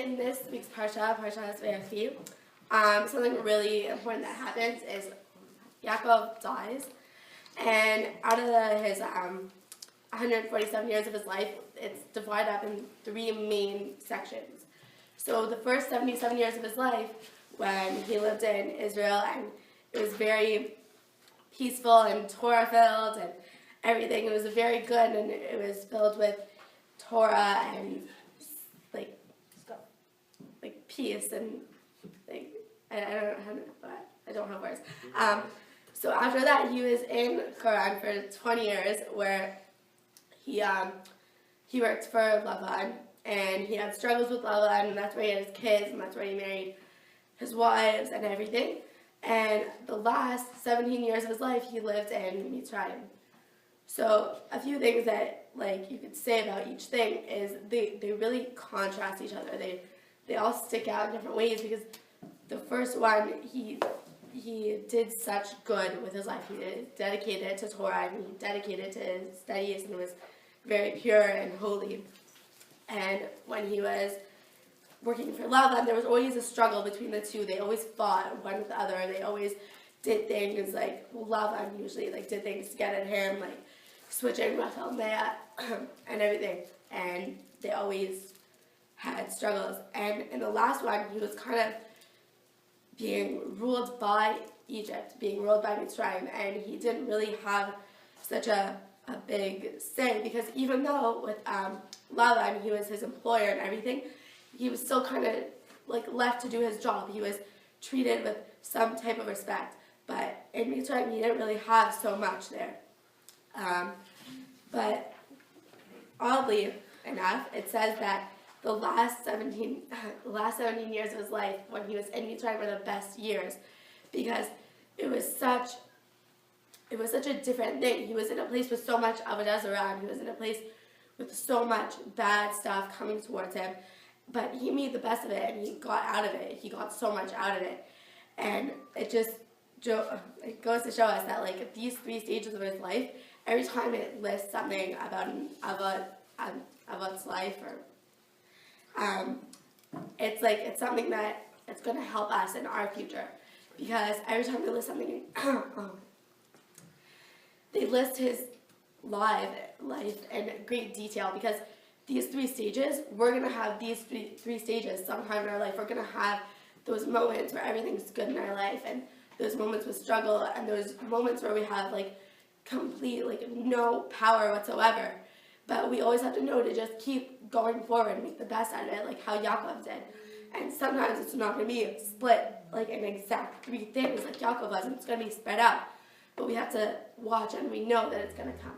in this week's Parsha Vayaktiv, something really important that happens is Yaakov dies, and out of his 147 years of his life, it's divided up in three main sections. So the first 77 years of his life, when he lived in Israel, and it was very peaceful and Torah-filled and everything, it was very good, and it was filled with Torah and like peace and like I don't have words. So after that, he was in Quran for 20 years, where he worked for Lavan, and he had struggles with Lavan, and that's where he had his kids, and that's where he married his wives and everything. And the last 17 years of his life, he lived in Mitzrayim. So a few things that you could say about each thing is they really contrast each other. They all stick out in different ways, because the first one, he did such good with his life. He dedicated it to Torah, and he dedicated it to his studies, and was very pure and holy. And when he was working for Lavan, there was always a struggle between the two. They always fought one with the other. They always did things Lavan usually did things to get at him, switching Rachel Leah and everything. And they always had struggles. And in the last one, he was kind of being ruled by Egypt, being ruled by Mitzrayim, and he didn't really have such a big say, because even though with Lavan, he was his employer and everything, he was still kind of left to do his job. He was treated with some type of respect, but in Mitzrayim, he didn't really have so much there. But oddly enough, it says that the last 17 years of his life when he was in Mitzrayim were the best years, because it was such a different thing. He was in a place with so much avodah zarah, and he was in a place with so much bad stuff coming towards him, but he made the best of it, and he got out of it. He got so much out of it, and it goes to show us that these three stages of his life, every time it lists something about Avot's life, or it's something that it's going to help us in our future, because every time they list something, they list his life in great detail, because these three stages, we're going to have these three stages sometime in our life. We're going to have those moments where everything's good in our life, and those moments with struggle, and those moments where we have complete no power whatsoever. But we always have to know to just keep going forward and make the best out of it, like how Yaakov did. And sometimes it's not going to be split in exact three things like Yaakov was, and it's going to be spread out. But we have to watch, and we know that it's going to come.